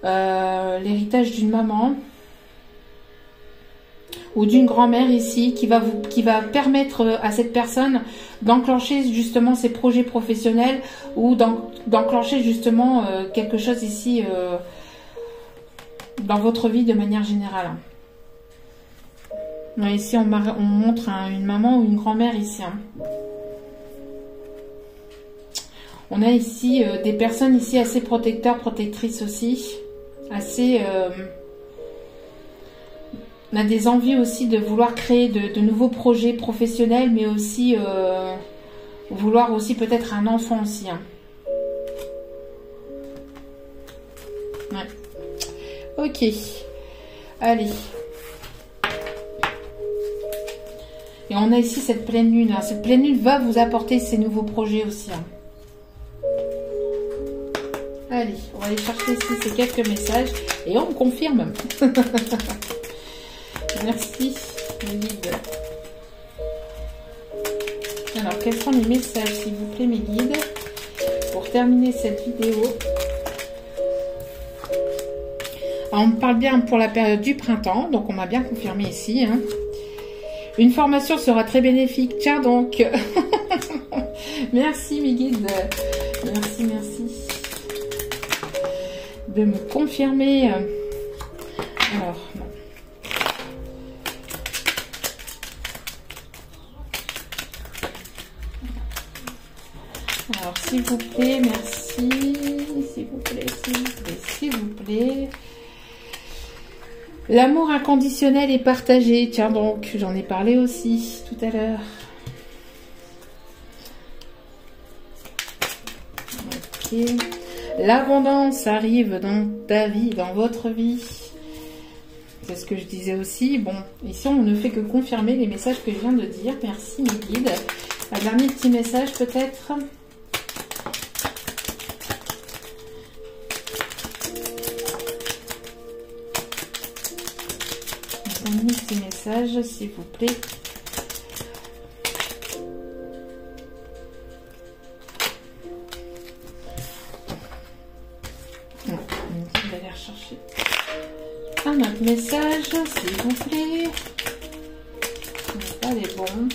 L'héritage d'une maman. Ou d'une grand-mère ici qui va permettre à cette personne d'enclencher justement ses projets professionnels ou d'enclencher justement quelque chose ici dans votre vie de manière générale. Ici on montre une maman ou une grand-mère ici. Hein. On a ici des personnes ici assez protecteurs, protectrices aussi, assez... On a des envies aussi de vouloir créer de nouveaux projets professionnels, mais aussi vouloir aussi peut-être un enfant aussi. Hein. Ouais. Ok. Allez. Et on a ici cette pleine lune. Hein. Cette pleine lune va vous apporter ces nouveaux projets aussi. Hein. Allez, on va aller chercher ici ces quelques messages et on confirme. Merci, mes guides. Alors, quels sont les messages, s'il vous plaît, mes guides, pour terminer cette vidéo? Alors, on me parle bien pour la période du printemps, donc on m'a bien confirmé ici. Hein. Une formation sera très bénéfique. Tiens donc. Merci, mes guides. Merci, merci. De me confirmer. Alors, non. Alors, s'il vous plaît, merci. S'il vous plaît, s'il vous plaît, s'il vous plaît. L'amour inconditionnel est partagé. Tiens donc, j'en ai parlé aussi tout à l'heure. Ok. L'abondance arrive dans ta vie, dans votre vie. C'est ce que je disais aussi. Bon, ici, on ne fait que confirmer les messages que je viens de dire. Merci, mes guides. Un dernier petit message, peut-être. Un petit message, s'il vous plaît. Je vais aller rechercher un autre message, s'il vous plaît. Ce n'est pas les bons.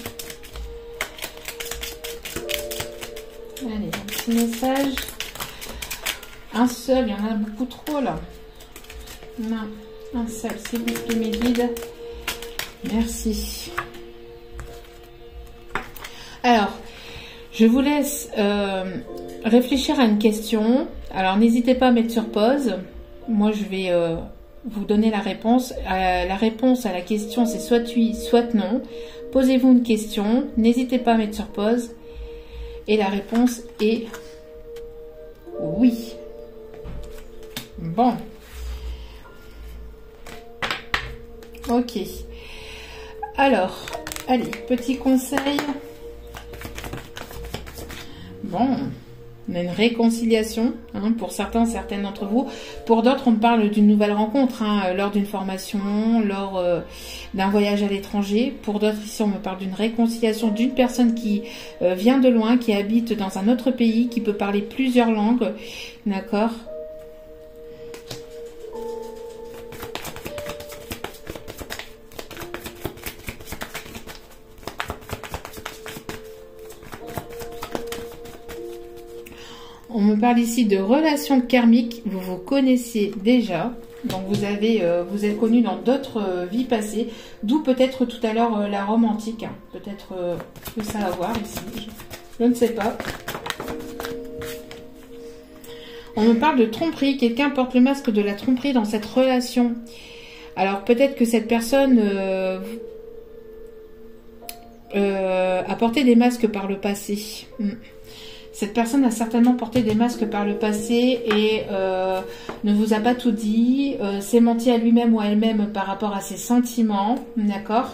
Allez, un petit message. Un seul, il y en a beaucoup trop là. Non. Un seul, s'il vous plaît, mes guides. Merci. Alors, je vous laisse réfléchir à une question. Alors, n'hésitez pas à mettre sur pause. Moi, je vais vous donner la réponse. La réponse à la question, c'est soit oui, soit non. Posez-vous une question. N'hésitez pas à mettre sur pause. Et la réponse est oui. Bon. Ok. Alors, allez, petit conseil. Bon, On a une réconciliation, hein, pour certains, certaines d'entre vous. Pour d'autres, on parle d'une nouvelle rencontre, hein, lors d'une formation, lors d'un voyage à l'étranger. Pour d'autres, ici, on me parle d'une réconciliation d'une personne qui vient de loin, qui habite dans un autre pays, qui peut parler plusieurs langues. D'accord ? On me parle ici de relations karmiques, vous vous connaissiez déjà, donc vous êtes connus dans d'autres vies passées, d'où peut-être tout à l'heure la romantique, hein. Peut-être que ça a à voir ici, je ne sais pas. On me parle de tromperie, quelqu'un porte le masque de la tromperie dans cette relation. Alors peut-être que cette personne a porté des masques par le passé. Cette personne a certainement porté des masques par le passé et ne vous a pas tout dit, s'est menti à lui-même ou à elle-même par rapport à ses sentiments, d'accord ?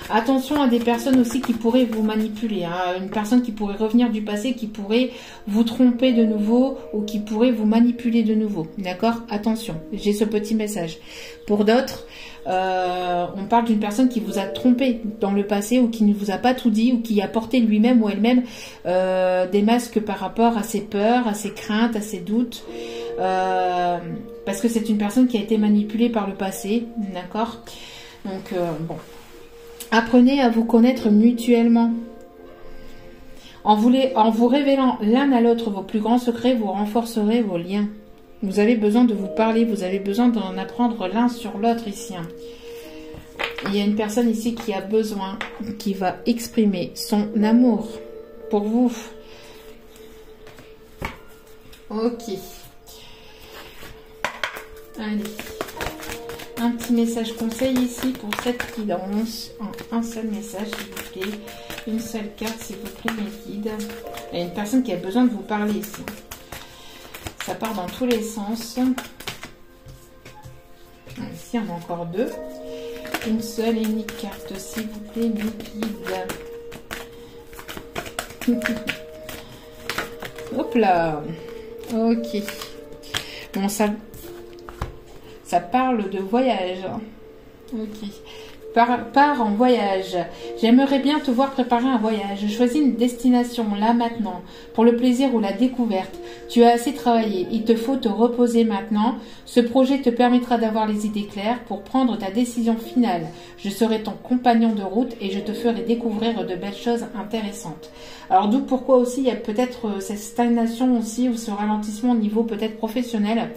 Attention à des personnes aussi qui pourraient vous manipuler, hein. Une personne qui pourrait revenir du passé, qui pourrait vous tromper de nouveau ou qui pourrait vous manipuler de nouveau, d'accord ? Attention, j'ai ce petit message. Pour d'autres, on parle d'une personne qui vous a trompé dans le passé ou qui ne vous a pas tout dit ou qui a porté lui-même ou elle-même des masques par rapport à ses peurs, à ses craintes, à ses doutes, parce que c'est une personne qui a été manipulée par le passé, d'accord ? Donc, bon. Apprenez à vous connaître mutuellement. En vous révélant l'un à l'autre vos plus grands secrets, vous renforcerez vos liens. Vous avez besoin de vous parler, vous avez besoin d'en apprendre l'un sur l'autre ici. Il y a une personne ici qui a besoin, qui va exprimer son amour pour vous. Ok. Allez. Un petit message conseil ici pour cette guidance. Un seul message, s'il vous plaît. Une seule carte, s'il vous plaît, mes guides. Il y a une personne qui a besoin de vous parler ici. Ça part dans tous les sens. Ici, on a encore deux. Une seule et unique carte, s'il vous plaît, mes guides. Hop là. Ok. Bon, ça parle de voyage. Ok. Pars en voyage. J'aimerais bien te voir préparer un voyage. Choisis une destination, là, maintenant, pour le plaisir ou la découverte. Tu as assez travaillé. Il te faut te reposer maintenant. Ce projet te permettra d'avoir les idées claires pour prendre ta décision finale. Je serai ton compagnon de route et je te ferai découvrir de belles choses intéressantes. Alors, d'où pourquoi aussi il y a peut-être cette stagnation aussi ou ce ralentissement au niveau peut-être professionnel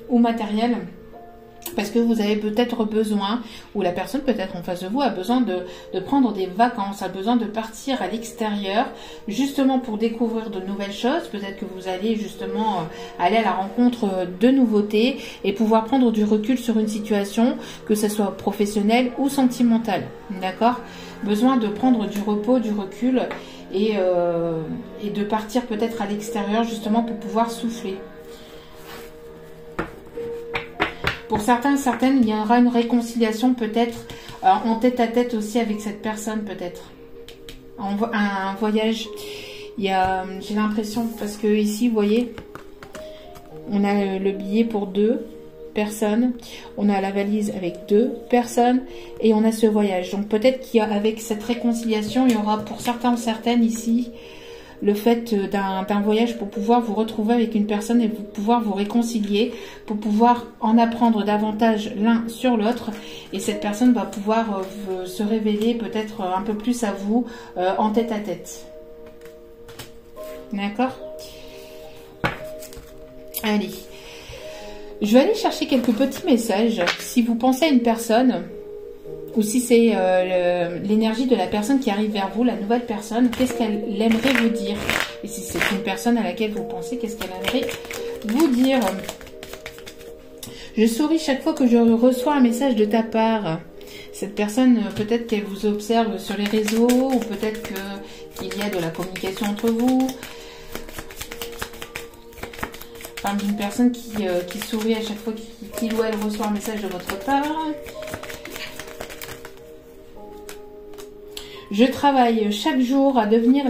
ou matériel. Parce que vous avez peut-être besoin, ou la personne peut-être en face de vous a besoin de prendre des vacances, a besoin de partir à l'extérieur, justement pour découvrir de nouvelles choses. Peut-être que vous allez justement aller à la rencontre de nouveautés et pouvoir prendre du recul sur une situation, que ce soit professionnelle ou sentimentale. D'accord ? Besoin de prendre du repos, du recul et de partir peut-être à l'extérieur justement pour pouvoir souffler. Pour certains, certaines, il y aura une réconciliation peut-être en tête-à-tête aussi avec cette personne peut-être. Un voyage, j'ai l'impression, parce que ici, vous voyez, on a le billet pour 2 personnes, on a la valise avec 2 personnes et on a ce voyage. Donc peut-être qu'avec cette réconciliation, il y aura pour certains ou certaines ici le fait d'un voyage pour pouvoir vous retrouver avec une personne et pouvoir vous réconcilier, pour pouvoir en apprendre davantage l'un sur l'autre. Et cette personne va pouvoir se révéler peut-être un peu plus à vous en tête-à-tête. D'accord ? Allez. Je vais aller chercher quelques petits messages. Si vous pensez à une personne, ou si c'est l'énergie de la personne qui arrive vers vous, la nouvelle personne, qu'est-ce qu'elle aimerait vous dire? Et si c'est une personne à laquelle vous pensez, qu'est-ce qu'elle aimerait vous dire? Je souris chaque fois que je reçois un message de ta part. Cette personne, peut-être qu'elle vous observe sur les réseaux, ou peut-être qu'il y a de la communication entre vous. Je parle d'une personne qui sourit à chaque fois qu'il ou elle reçoit un message de votre part. Je travaille chaque jour à devenir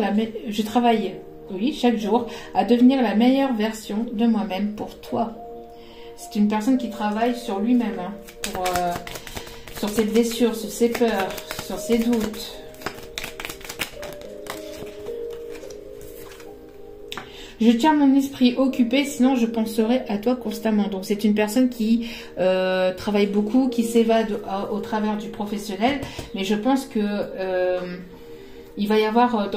chaque jour à devenir la meilleure version de moi-même pour toi. C'est une personne qui travaille sur lui-même, hein, sur ses blessures, sur ses peurs, sur ses doutes. Je tiens mon esprit occupé, sinon je penserai à toi constamment. Donc c'est une personne qui travaille beaucoup, qui s'évade au travers du professionnel. Mais je pense que il va y avoir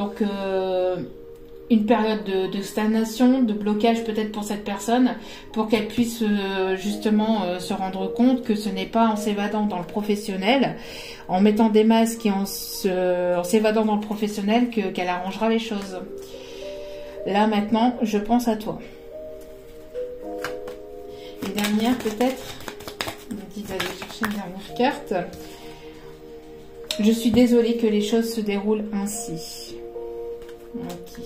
une période de stagnation, de blocage peut-être pour cette personne, pour qu'elle puisse justement se rendre compte que ce n'est pas en s'évadant dans le professionnel, en mettant des masques et en s'évadant dans le professionnel qu'elle arrangera les choses. Là, maintenant, je pense à toi. Une dernière, peut-être. On me dit d'aller chercher une dernière carte. Je suis désolée que les choses se déroulent ainsi. Ok.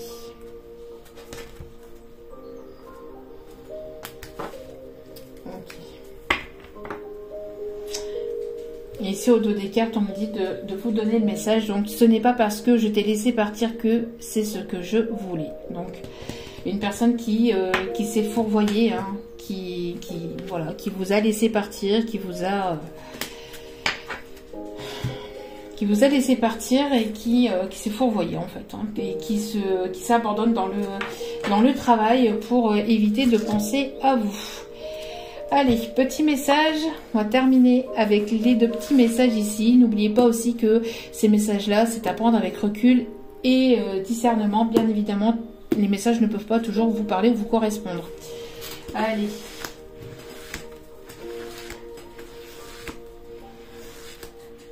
Et ici, au dos des cartes, on me dit de vous donner le message. Donc, ce n'est pas parce que je t'ai laissé partir que c'est ce que je voulais. Donc, une personne qui s'est fourvoyée, hein, qui vous a laissé partir, qui vous a laissé partir et qui s'est fourvoyée, en fait. Hein, et qui s'abandonne dans le travail pour éviter de penser à vous. Allez, petit message, on va terminer avec les deux petits messages ici. N'oubliez pas aussi que ces messages-là, c'est à prendre avec recul et discernement. Bien évidemment, les messages ne peuvent pas toujours vous parler ou vous correspondre. Allez.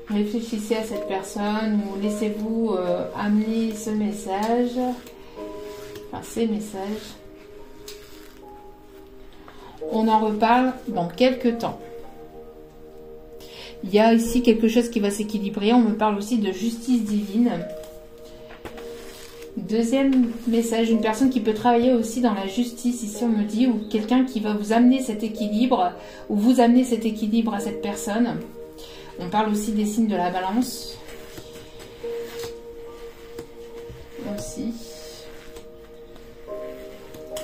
Réfléchissez à cette personne ou laissez-vous amener ce message, enfin ces messages. On en reparle dans quelques temps. Il y a ici quelque chose qui va s'équilibrer. On me parle aussi de justice divine. Deuxième message, une personne qui peut travailler aussi dans la justice, ici on me dit, ou quelqu'un qui va vous amener cet équilibre, ou vous amener cet équilibre à cette personne. On parle aussi des signes de la balance. Aussi.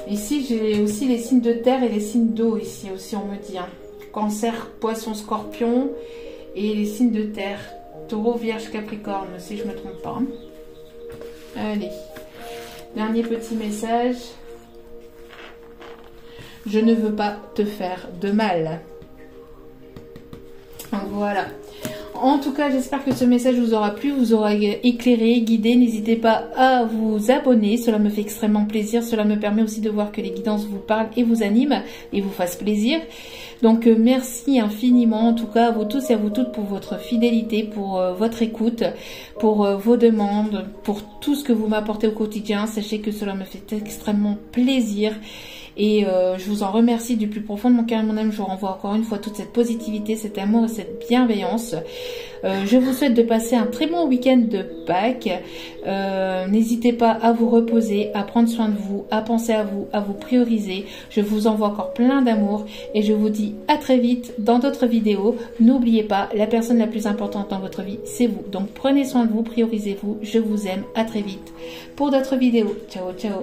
Ici, j'ai aussi les signes de terre et les signes d'eau, ici aussi, on me dit. Hein. Cancer, poisson, scorpion et les signes de terre. Taureau, vierge, capricorne, si je ne me trompe pas. Allez. Dernier petit message. Je ne veux pas te faire de mal. Voilà. En tout cas, j'espère que ce message vous aura plu, vous aura éclairé, guidé. N'hésitez pas à vous abonner, cela me fait extrêmement plaisir. Cela me permet aussi de voir que les guidances vous parlent et vous animent et vous fassent plaisir. Donc, merci infiniment, en tout cas, à vous tous et à vous toutes pour votre fidélité, pour votre écoute, pour vos demandes, pour tout ce que vous m'apportez au quotidien. Sachez que cela me fait extrêmement plaisir. Et je vous en remercie du plus profond de mon cœur et de mon âme. Je vous renvoie encore une fois toute cette positivité, cet amour et cette bienveillance. Je vous souhaite de passer un très bon week-end de Pâques. N'hésitez pas à vous reposer, à prendre soin de vous, à penser à vous prioriser. Je vous envoie encore plein d'amour et je vous dis à très vite dans d'autres vidéos. N'oubliez pas, la personne la plus importante dans votre vie, c'est vous. Donc prenez soin de vous, priorisez-vous. Je vous aime. À très vite pour d'autres vidéos. Ciao, ciao.